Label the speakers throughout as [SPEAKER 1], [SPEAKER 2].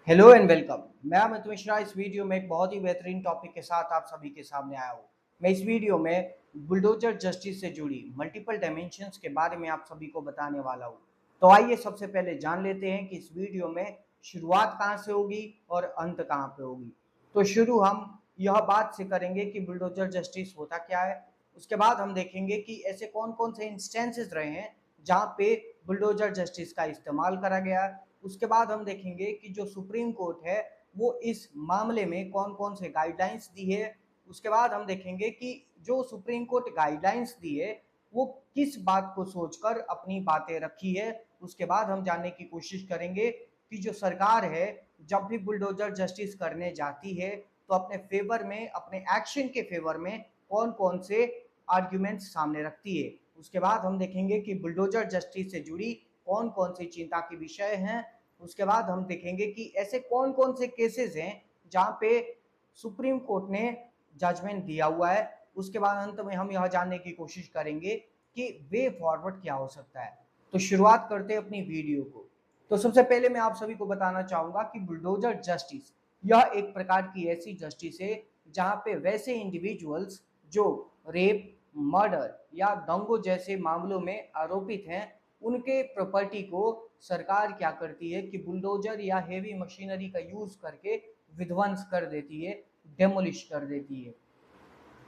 [SPEAKER 1] Hello and welcome. मैं अमित मिश्रा इस video में एक बहुत ही बेहतरीन टॉपिक के साथ आप सभी के सामने आया हूँ। मैं इस वीडियो में बुलडोजर जस्टिस से जुड़ी मल्टीपल डायमेंशंस के बारे में आप सभी को बताने वाला हूँ। तो आइए सबसे पहले जान लेते हैं कि इस वीडियो में शुरुआत कहाँ से होगी और अंत कहाँ पे होगी। तो शुरू हम यह बात से करेंगे कि बुलडोजर जस्टिस होता क्या है। उसके बाद हम देखेंगे कि ऐसे कौन कौन से इंस्टेंसेस रहे हैं जहाँ पे बुलडोजर जस्टिस का इस्तेमाल करा गया है। उसके बाद हम देखेंगे कि जो सुप्रीम कोर्ट है वो इस मामले में कौन कौन से गाइडलाइंस दी है। उसके बाद हम देखेंगे कि जो सुप्रीम कोर्ट गाइडलाइंस दी है वो किस बात को सोचकर अपनी बातें रखी है। उसके बाद हम जानने की कोशिश करेंगे कि जो सरकार है जब भी बुलडोजर जस्टिस करने जाती है तो अपने फेवर में, अपने एक्शन के फेवर में कौन कौन से आर्ग्यूमेंट्स सामने रखती है। उसके बाद हम देखेंगे कि बुलडोजर जस्टिस से जुड़ी कौन कौन सी चिंता के विषय हैं। उसके बाद हम देखेंगे कि ऐसे कौन कौन से केसेस हैं जहां पे सुप्रीम कोर्ट ने जजमेंट दिया हुआ है। उसके बाद अंत में हम यह जानने की कोशिश करेंगे कि वे फॉरवर्ड क्या हो सकता है। तो शुरुआत करते हैं अपनी वीडियो को। तो सबसे पहले मैं आप सभी को बताना चाहूंगा कि बुलडोजर जस्टिस यह एक प्रकार की ऐसी जस्टिस है जहां पे वैसे इंडिविजुअल्स जो रेप, मर्डर या दंगों जैसे मामलों में आरोपित हैं उनके प्रॉपर्टी को सरकार क्या करती है कि बुलडोजर या हेवी मशीनरी का यूज करके विध्वंस कर देती है, डेमोलिश कर देती है।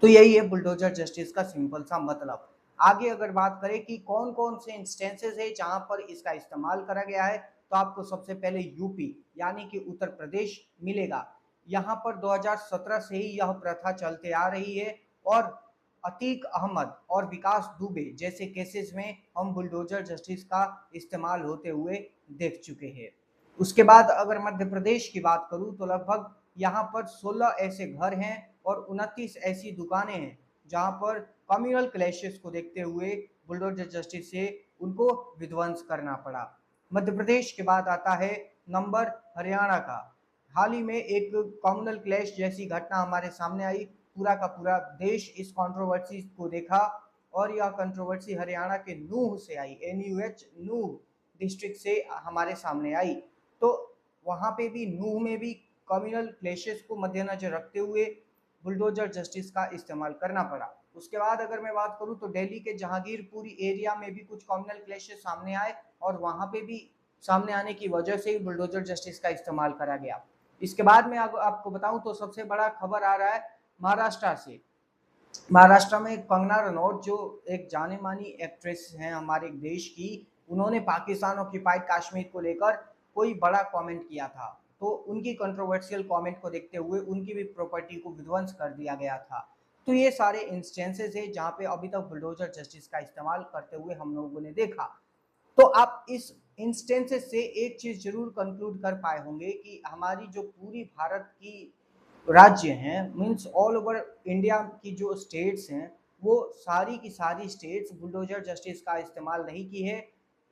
[SPEAKER 1] तो यही है बुलडोजर जस्टिस का सिंपल सा मतलब। आगे अगर बात करें कि कौन कौन से इंस्टेंसेस है जहां पर इसका इस्तेमाल करा गया है तो आपको सबसे पहले यूपी यानी कि उत्तर प्रदेश मिलेगा। यहाँ पर 2017 से ही यह प्रथा चलते आ रही है और अतीक अहमद और विकास दुबे जैसे केसेस में हम बुलडोजर जस्टिस का इस्तेमाल होते हुए देख चुके हैं। उसके बाद अगर मध्य प्रदेश की बात करूं तो लगभग यहाँ पर 16 ऐसे घर हैं और 29 ऐसी दुकानें हैं जहां पर कम्युनल क्लैशेस को देखते हुए बुलडोजर जस्टिस से उनको विध्वंस करना पड़ा। मध्य प्रदेश के बाद आता है नंबर हरियाणा का। हाल ही में एक कम्युनल क्लैश जैसी घटना हमारे सामने आई। पूरा का पूरा देश इस कंट्रोवर्सी को देखा और यह कंट्रोवर्सी हरियाणा के नूह से आई, NUH नूह डिस्ट्रिक्ट से हमारे सामने आई। तो वहां पे भी नूह में भी कम्युनल क्लेशेस को मद्देनजर रखते हुए बुलडोजर जस्टिस का इस्तेमाल करना पड़ा। उसके बाद अगर मैं बात करूं तो दिल्ली के जहांगीरपुरी एरिया में भी कुछ कम्युनल क्लेशेस सामने आए और वहां पे भी सामने आने की वजह से ही बुलडोजर जस्टिस का इस्तेमाल करा गया। इसके बाद में आपको बताऊं तो सबसे बड़ा खबर आ रहा है महाराष्ट्र से। महाराष्ट्र में कंगना रनौत जो एक जाने मानी एक्ट्रेस हैं हमारे देश की, उन्होंने पाकिस्तान ऑक्यूपाइड कश्मीर को लेकर कोई बड़ा कमेंट किया था। तो उनकी कंट्रोवर्शियल कमेंट को देखते हुए उनकी भी प्रॉपर्टी को विध्वंस कर दिया गया था। तो ये सारे इंस्टेंसेस है जहाँ पे अभी तक बुलडोजर जस्टिस का इस्तेमाल करते हुए हम लोगों ने देखा। तो आप इस इंस्टेंसेस से एक चीज जरूर कंक्लूड कर पाए होंगे कि हमारी जो पूरी भारत की राज्य हैं, मीन्स ऑल ओवर इंडिया की जो स्टेट्स हैं वो सारी की सारी स्टेट्स बुलडोजर जस्टिस का इस्तेमाल नहीं की है।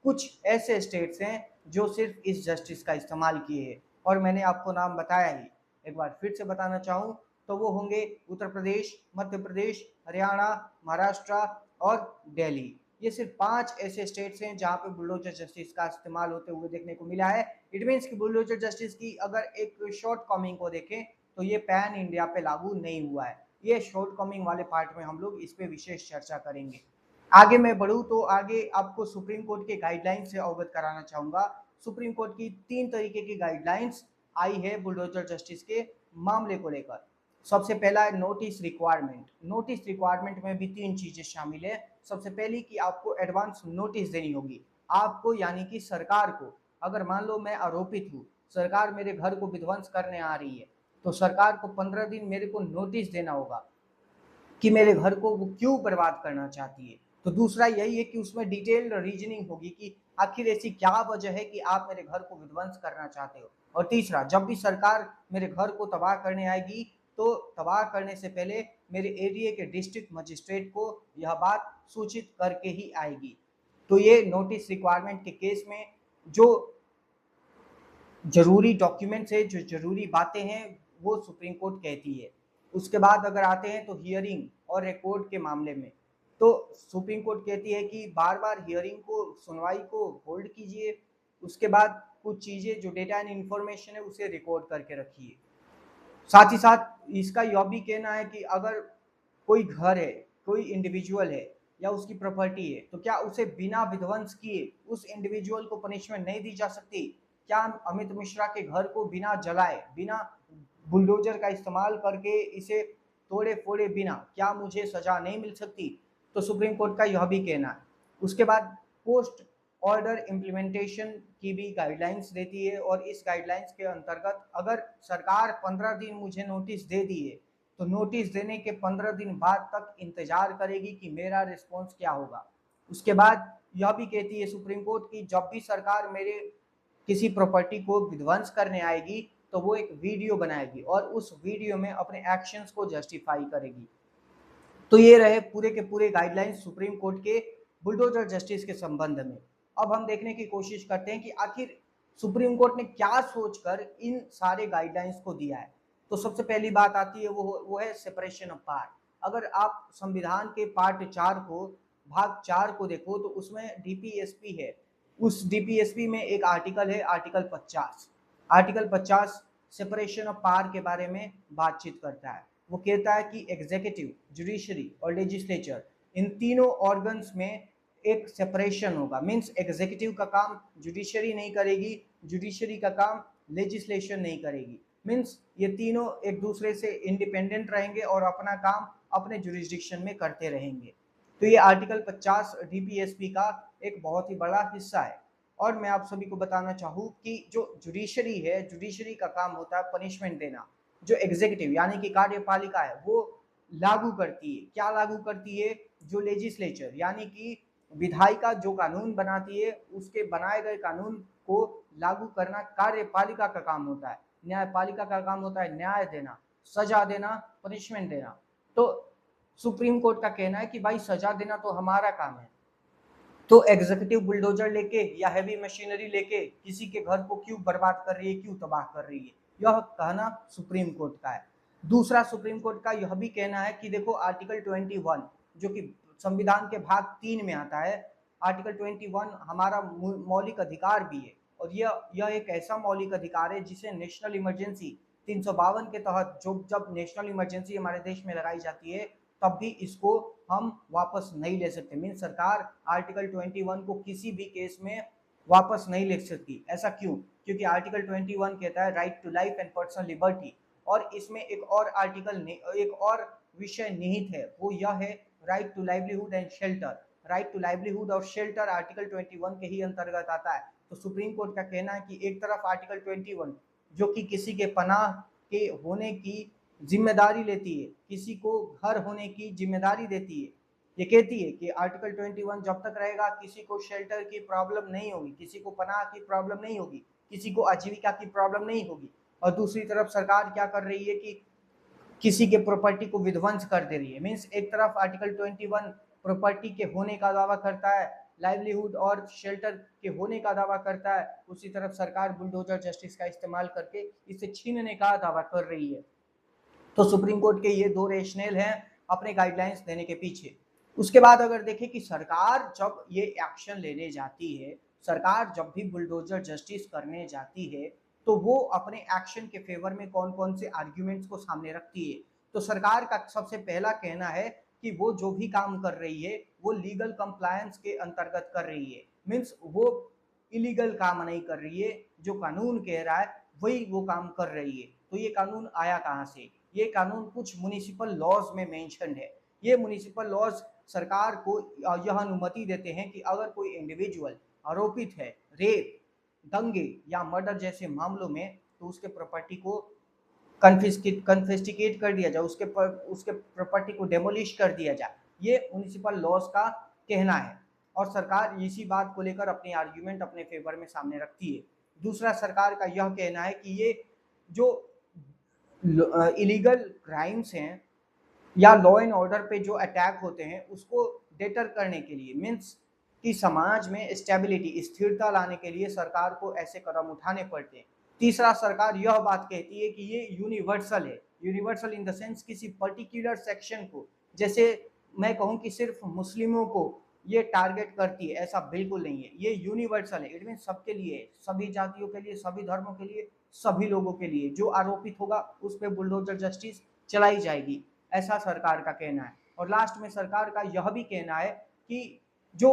[SPEAKER 1] कुछ ऐसे स्टेट्स हैं जो सिर्फ इस जस्टिस का इस्तेमाल किए हैं और मैंने आपको नाम बताया ही। एक बार फिर से बताना चाहूँ तो वो होंगे उत्तर प्रदेश, मध्य प्रदेश, हरियाणा, महाराष्ट्र और दिल्ली। ये सिर्फ 5 ऐसे स्टेट्स हैं जहां पे बुलडोजर जस्टिस का इस्तेमाल होते हुए देखने को मिला है। इट मीन्स कि बुलडोजर जस्टिस की अगर एक शॉर्ट कमिंग को देखें तो ये पैन इंडिया पे लागू नहीं हुआ है। ये शॉर्ट कमिंग वाले पार्ट में हम लोग इस पे विशेष चर्चा करेंगे। आगे मैं बढ़ूँ तो आगे आपको सुप्रीम कोर्ट के गाइडलाइंस से अवगत कराना चाहूंगा। सुप्रीम कोर्ट की 3 तरीके की गाइडलाइंस आई है बुलडोजर जस्टिस के मामले को लेकर। सबसे पहला है नोटिस रिक्वायरमेंट। नोटिस रिक्वायरमेंट में भी 3 चीजें शामिल है। सबसे पहली कि आपको एडवांस नोटिस देनी होगी आपको, यानी कि सरकार को। अगर मान लो मैं आरोपित हूँ, सरकार मेरे घर को विध्वंस करने आ रही है तो सरकार को 15 दिन मेरे को नोटिस देना होगा कि मेरे घर को वो क्यों बर्बाद करना चाहती है। तो दूसरा यही है कि उसमें डिटेल्ड रीजनिंग होगी कि आखिर ऐसी क्या वजह है कि आप मेरे घर को विध्वंस करना चाहते हो। और तीसरा, जब भी सरकार मेरे घर को तबाह करने आएगी तो तबाह करने से पहले मेरे एरिया के डिस्ट्रिक्ट मजिस्ट्रेट को यह बात सूचित करके ही आएगी। तो ये नोटिस रिक्वायरमेंट के केस में जो जरूरी डॉक्यूमेंट्स है, जो जरूरी बातें हैं वो सुप्रीम कोर्ट कहती है। उसके बाद अगर आते हैं तो हियरिंग और रिकॉर्ड के मामले में, तो सुप्रीम कोर्ट कहती है कि बार बार हियरिंग को, सुनवाई को होल्ड कीजिए। उसके बाद कुछ चीज़ें जो डेटा एंड इंफॉर्मेशन है उसे रिकॉर्ड करके रखिए। साथ ही साथ इसका यह भी कहना है कि अगर कोई घर है, कोई इंडिविजुअल है या उसकी प्रॉपर्टी है, तो क्या उसे बिना विध्वंस किए उस इंडिविजुअल को पनिशमेंट नहीं दी जा सकती? क्या अमित मिश्रा के घर को बिना जलाए, बिना बुलडोजर का इस्तेमाल करके इसे तोड़े फोड़े बिना क्या मुझे सजा नहीं मिल सकती? तो सुप्रीम कोर्ट का यह भी कहना है। उसके बाद पोस्ट ऑर्डर इम्प्लीमेंटेशन की भी गाइडलाइंस देती है, और इस गाइडलाइंस के अंतर्गत अगर सरकार 15 दिन मुझे नोटिस दे दिए तो नोटिस देने के 15 दिन बाद तक इंतजार करेगी कि मेरा रिस्पॉन्स क्या होगा। उसके बाद यह भी कहती है सुप्रीम कोर्ट की जब भी सरकार मेरे किसी प्रॉपर्टी को विध्वंस करने आएगी तो वो एक वीडियो बनाएगी और उस वीडियो में अपने एक्शंस को जस्टिफाई करेगी। तो ये रहे पूरे के पूरे गाइडलाइंस सुप्रीम कोर्ट के बुलडोजर जस्टिस के संबंध में। अब हम देखने की कोशिश करते हैं कि आखिर सुप्रीम कोर्ट ने क्या सोचकर इन सारे गाइडलाइंस को दिया है। तो सबसे पहली बात आती है वो है सेपरेशन ऑफ पार्ट। अगर आप संविधान के पार्ट 4 को, भाग 4 को देखो तो उसमें डीपीएसपी है। उस डीपीएसपी में एक आर्टिकल है, article 50। Article 50 separation of power के बारे में बातचीत करता है। वो कहता है कि एग्जीक्यूटिव, जुडिशरी और लेजिस्लेचर, इन तीनों ऑर्गन्स में एक सेपरेशन होगा। मीन्स एग्जीक्यूटिव का काम जुडिशरी नहीं करेगी, जुडिशरी का काम लेजिस्लेशन नहीं करेगी। मीन्स ये तीनों एक दूसरे से इंडिपेंडेंट रहेंगे और अपना काम अपने जुरिस्डिक्शन में करते रहेंगे। तो ये आर्टिकल 50 डीपीएसपी का एक बहुत ही बड़ा हिस्सा है। और मैं आप सभी को बताना चाहूँ कि जो जुडिशरी है, जुडिशरी का काम होता है पनिशमेंट देना। जो एग्जीक्यूटिव यानी कि कार्यपालिका है वो लागू करती है। क्या लागू करती है? जो लेजिस्लेचर यानी कि विधायिका जो कानून बनाती है उसके बनाए गए कानून को लागू करना कार्यपालिका का काम होता है। न्यायपालिका का काम होता है न्याय देना, सजा देना, पनिशमेंट देना। तो सुप्रीम कोर्ट का कहना है कि भाई सजा देना तो हमारा काम है, तो एग्जीक्यूटिव बुलडोजर लेके या हैवी मशीनरी लेके किसी के घर को क्यों बर्बाद कर रही है, क्यों तबाह कर रही है? यह कहना सुप्रीम कोर्ट का है। दूसरा सुप्रीम कोर्ट का यह भी कहना है कि देखो आर्टिकल 21 जो कि संविधान के भाग 3 में आता है, आर्टिकल 21 हमारा मौलिक अधिकार भी है, और यह एक ऐसा मौलिक अधिकार है जिसे नेशनल इमरजेंसी 352 के तहत जब नेशनल इमरजेंसी हमारे देश में लगाई जाती है तब भी इसको हम वापस नहीं ले सकते। मीन सरकार आर्टिकल 21 को किसी भी केस में वापस नहीं ले सकती। ऐसा क्यों? क्योंकि आर्टिकल 21 कहता है right to life and personal liberty, और इसमें एक और आर्टिकल, एक और विषय निहित है, वो यह है right to livelihood and shelter. Right to livelihood और शेल्टर आर्टिकल 21 के ही अंतर्गत आता है। तो सुप्रीम कोर्ट का कहना है कि एक तरफ आर्टिकल 21 जो कि किसी के पनाह के होने की जिम्मेदारी लेती है, किसी को घर होने की जिम्मेदारी देती है, ये कहती है कि आर्टिकल 21 जब तक रहेगा किसी को शेल्टर की प्रॉब्लम नहीं होगी, किसी को पनाह की प्रॉब्लम नहीं होगी, किसी को आजीविका की प्रॉब्लम नहीं होगी। और दूसरी तरफ सरकार क्या कर रही है कि किसी के प्रॉपर्टी को विध्वंस कर दे रही है। मीन्स एक तरफ आर्टिकल 21 प्रॉपर्टी के होने का दावा करता है, लाइवलीहुड और शेल्टर के होने का दावा करता है, उसी तरफ सरकार बुलडोजर जस्टिस का इस्तेमाल करके इसे छीनने का दावा कर रही है। तो सुप्रीम कोर्ट के ये दो रेशनल हैं अपने गाइडलाइंस देने के पीछे। उसके बाद अगर देखें कि सरकार जब ये एक्शन लेने जाती है, सरकार जब भी बुलडोजर जस्टिस करने जाती है, तो वो अपने एक्शन के फेवर में कौन कौन से आर्ग्यूमेंट्स को सामने रखती है। तो सरकार का सबसे पहला कहना है कि वो जो भी काम कर रही है वो लीगल कंप्लायंस के अंतर्गत कर रही है। मीन्स वो इलीगल काम नहीं कर रही है, जो कानून कह रहा है वही वो काम कर रही है। तो ये कानून आया कहाँ से? ये कानून कुछ म्युनिसिपल लॉज में मेंशन है। ये म्युनिसिपल लॉज सरकार को यह अनुमति देते हैं कि अगर कोई इंडिविजुअल आरोपित है रेप, दंगे या मर्डर जैसे मामलों में, तो उसके प्रॉपर्टी को कन्फिस्टिकेट कर दिया जाए, उसके प्रॉपर्टी को डेमोलिश कर दिया जाए। ये म्युनिसिपल लॉज का कहना है, और सरकार इसी बात को लेकर अपनी आर्ग्यूमेंट अपने फेवर में सामने रखती है। दूसरा सरकार का यह कहना है कि ये जो इलीगल क्राइम्स हैं या लॉ एंड ऑर्डर पे जो अटैक होते हैं उसको डेटर करने के लिए, मीन्स कि समाज में स्टेबिलिटी, स्थिरता लाने के लिए सरकार को ऐसे कदम उठाने पड़ते हैं। तीसरा सरकार यह बात कहती है कि ये यूनिवर्सल है। यूनिवर्सल इन द सेंस किसी पर्टिकुलर सेक्शन को, जैसे मैं कहूँ कि सिर्फ मुस्लिमों को ये टारगेट करती है, ऐसा बिल्कुल नहीं है। ये यूनिवर्सल है, इट मीन सबके लिए, सभी जातियों के लिए, सभी धर्मों के लिए, सभी लोगों के लिए। जो आरोपित होगा उस पर बुलडोजर जस्टिस चलाई जाएगी, ऐसा सरकार का कहना है। और लास्ट में सरकार का यह भी कहना है कि जो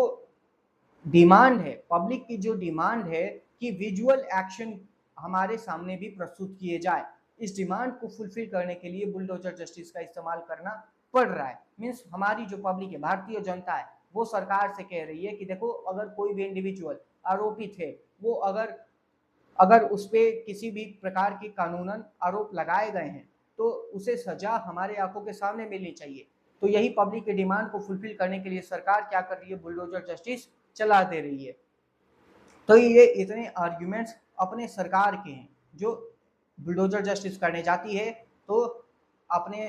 [SPEAKER 1] डिमांड है, पब्लिक की जो डिमांड है कि विजुअल एक्शन हमारे सामने भी प्रस्तुत किए जाए, इस डिमांड को फुलफिल करने के लिए बुलडोजर जस्टिस का इस्तेमाल करना पड़ रहा है। मीन्स हमारी जो पब्लिक है, भारतीय जनता है, वो सरकार से कह रही है कि देखो, अगर कोई भी इंडिविजुअल आरोपित है, वो अगर अगर उस पर किसी भी प्रकार के कानूनन आरोप लगाए गए हैं तो उसे सजा हमारे आंखों के सामने मिलनी चाहिए। तो यही पब्लिक की डिमांड को फुलफिल करने के लिए सरकार क्या कर रही है, बुलडोजर जस्टिस चला दे रही है। तो ये इतने आर्ग्यूमेंट्स अपने सरकार के हैं जो बुलडोजर जस्टिस करने जाती है तो अपने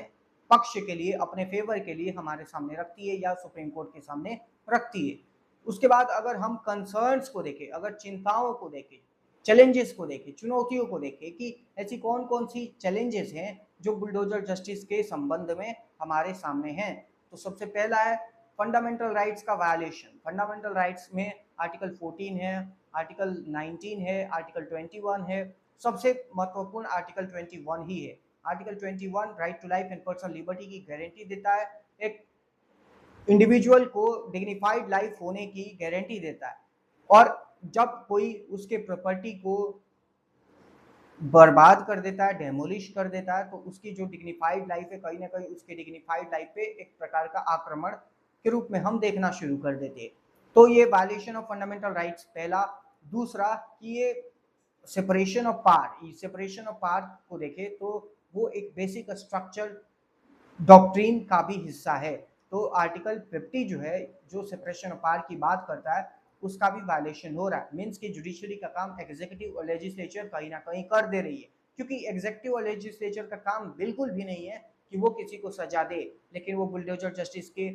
[SPEAKER 1] पक्ष के लिए, अपने फेवर के लिए हमारे सामने रखती है या सुप्रीम कोर्ट के सामने रखती है। उसके बाद अगर हम कंसर्न्स को देखें, अगर चिंताओं को देखें, चैलेंजेस को देखें, चुनौतियों को देखें कि ऐसी कौन कौन सी चैलेंजेस हैं जो बुलडोजर जस्टिस के संबंध में हमारे सामने हैं, तो सबसे पहला है फंडामेंटल राइट्स का वायलेशन। फंडामेंटल राइट्स में आर्टिकल 14 है, आर्टिकल 19 है, आर्टिकल 21 है। सबसे महत्वपूर्ण आर्टिकल 21 ही है। Article 21 right to life and personal liberty की गारंटी देता है, एक इंडिविजुअल को डिग्निफाइड लाइफ होने की गारंटी देता है। और जब कोई उसके प्रॉपर्टी को बर्बाद कर देता है, डेमोलिश कर देता है, तो उसकी जो डिग्निफाइड लाइफ है, कहीं ना कहीं उसकी डिग्निफाइड लाइफ पे एक प्रकार का आक्रमण के रूप में हम देखना शुरू कर देते हैं। तो ये वायलेशन ऑफ फंडामेंटल राइट्स पहला। दूसरा कि ये separation of power, separation of power को देखें तो वो एक बेसिक स्ट्रक्चर डॉक्ट्रिन का भी हिस्सा है। तो आर्टिकल 50 जो है, जो सेपरेशन ऑफ पावर की बात करता है, उसका भी वायलेशन हो रहा है। मीन्स कि जुडिशरी का काम एग्जीक्यूटिव और लेजिस्लेचर कहीं ना कहीं कर दे रही है, क्योंकि एग्जीक्यूटिव और लेजिस्लेचर का काम बिल्कुल भी नहीं है कि वो किसी को सजा दे, लेकिन वो बुलडोजर जस्टिस के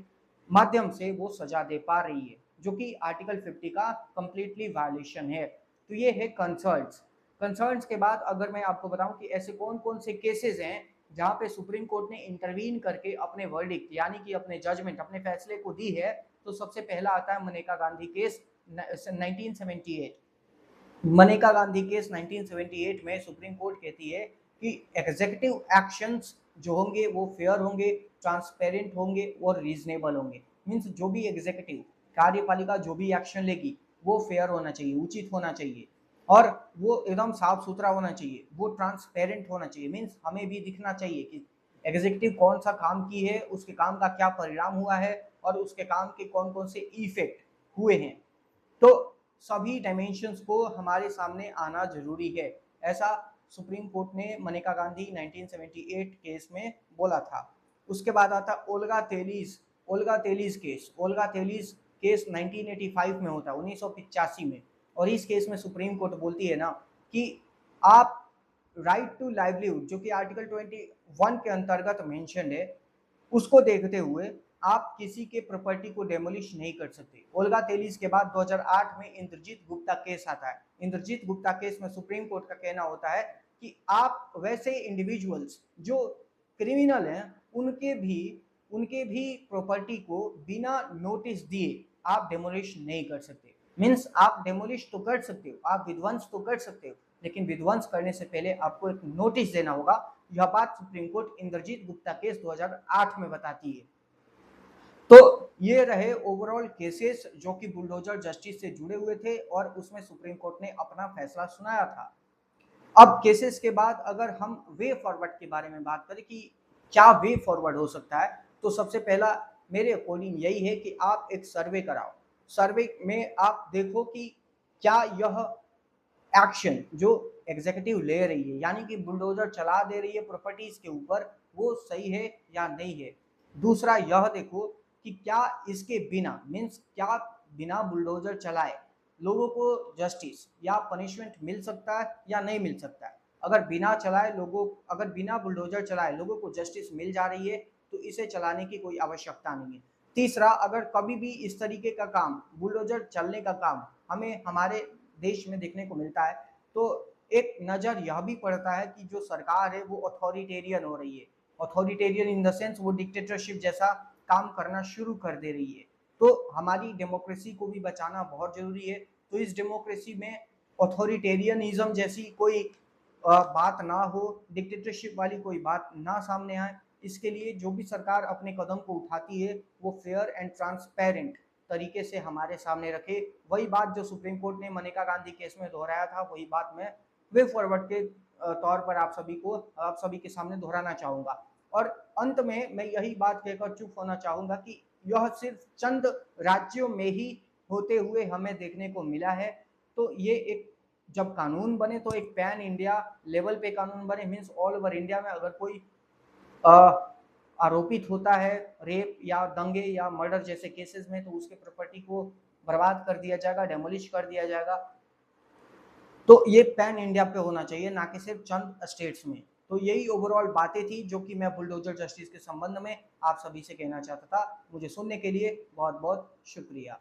[SPEAKER 1] माध्यम से वो सजा दे पा रही है, जो कि आर्टिकल 50 का कंप्लीटली वायलेशन है। तो ये है कंसर्न्स। कंसर्न्स के बाद अगर मैं आपको बताऊं कि ऐसे कौन कौन से केसेस हैं जहां पे सुप्रीम कोर्ट ने इंटरवीन करके अपने वर्डिक्ट यानी कि अपने जजमेंट, अपने फैसले को दी है, तो सबसे पहला आता है मनेका गांधी केस 1978। मनेका गांधी केस 1978 में सुप्रीम कोर्ट कहती है कि एग्जीक्यूटिव एक्शंस जो होंगे वो फेयर होंगे, ट्रांसपेरेंट होंगे और रीजनेबल होंगे। मीन्स जो भी एग्जीक्यूटिव कार्यपालिका जो भी एक्शन लेगी वो फेयर होना चाहिए, उचित होना चाहिए, और वो एकदम साफ सुथरा होना चाहिए, वो ट्रांसपेरेंट होना चाहिए। मीन्स हमें भी दिखना चाहिए कि एग्जीक्यूटिव कौन सा काम की है, उसके काम का क्या परिणाम हुआ है और उसके काम के कौन कौन से इफेक्ट हुए हैं। तो सभी डायमेंशंस को हमारे सामने आना जरूरी है, ऐसा सुप्रीम कोर्ट ने मनेका गांधी 1978 केस में बोला था। उसके बाद आता Olga Tellis. Olga Tellis case, Olga Tellis case 1985 में होता है, 1985 में। और इस केस में सुप्रीम कोर्ट बोलती है ना कि आप राइट टू लाइवलीहुड, जो कि आर्टिकल 21 के अंतर्गत मेंशन है, उसको देखते हुए आप किसी के प्रॉपर्टी को डेमोलिश नहीं कर सकते। ओल्गा तेलीस के बाद 2008 में इंद्रजीत गुप्ता केस आता है। इंद्रजीत गुप्ता केस में सुप्रीम कोर्ट का कहना होता है कि आप वैसे इंडिविजुअल्स जो क्रिमिनल हैं उनके भी प्रॉपर्टी को बिना नोटिस दिए आप डेमोलिश नहीं कर सकते। मीन्स आप डेमोलिश तो कर सकते हो, आप विध्वंस तो कर सकते हो, लेकिन विध्वंस करने से पहले आपको एक नोटिस देना होगा। यह बात Supreme Court Indrajit Gupta case 2008 में बताती है। तो ये रहे ओवरऑल केसेस जो कि बुलडोजर जस्टिस से जुड़े हुए थे और उसमें सुप्रीम कोर्ट ने अपना फैसला सुनाया था। अब केसेस के बाद अगर हम वे फॉरवर्ड के बारे में बात करें कि क्या वे फॉरवर्ड हो सकता है, तो सबसे पहला मेरे अकॉर्डिंग यही है कि आप एक सर्वे कराओ। सर्वे में आप देखो कि क्या यह एक्शन जो एग्जीक्यूटिव ले रही है, यानी कि बुलडोजर चला दे रही है प्रॉपर्टीज के ऊपर, वो सही है या नहीं है। दूसरा यह देखो कि क्या इसके बिना, मीन्स क्या बिना बुलडोजर चलाए लोगों को जस्टिस या पनिशमेंट मिल सकता है या नहीं मिल सकता है। अगर बिना बुलडोजर चलाए लोगों को जस्टिस मिल जा रही है तो इसे चलाने की कोई आवश्यकता नहीं है। तीसरा, अगर कभी भी इस तरीके का काम, बुलडोजर चलने का काम हमें हमारे देश में देखने को मिलता है, तो एक नज़र यह भी पड़ता है कि जो सरकार है वो अथॉरिटेरियन हो रही है। अथॉरिटेरियन इन द सेंस वो डिक्टेटरशिप जैसा काम करना शुरू कर दे रही है। तो हमारी डेमोक्रेसी को भी बचाना बहुत ज़रूरी है। तो इस डेमोक्रेसी में ऑथोरिटेरियनिज्म जैसी कोई बात ना हो, डिक्टेटरशिप वाली कोई बात ना सामने आए। इसके लिए जो भी सरकार अपने कदम को उठाती है वो फेयर एंड ट्रांसपेरेंट तरीके से हमारे सामने रखे। वही बात जो सुप्रीम कोर्ट ने मनेका गांधी केस में दोहराया था, वही बात मैं वे फॉरवर्ड के तौर पर आप सभी के सामने दोहराना चाहूँगा। और अंत में मैं यही बात कहकर चुप होना चाहूँगा कि यह सिर्फ चंद राज्यों में ही होते हुए हमें देखने को मिला है। तो ये एक जब कानून बने तो एक पैन इंडिया लेवल पे कानून बने, मीन्स ऑल ओवर इंडिया में अगर कोई अ, आरोपित होता है रेप या दंगे या मर्डर जैसे केसेस में, तो उसके प्रॉपर्टी को बर्बाद कर दिया जाएगा, डेमोलिश कर दिया जाएगा। तो ये पैन इंडिया पे होना चाहिए, ना कि सिर्फ चंद स्टेट्स में। तो यही ओवरऑल बातें थी जो कि मैं बुलडोजर जस्टिस के संबंध में आप सभी से कहना चाहता था। मुझे सुनने के लिए बहुत बहुत शुक्रिया।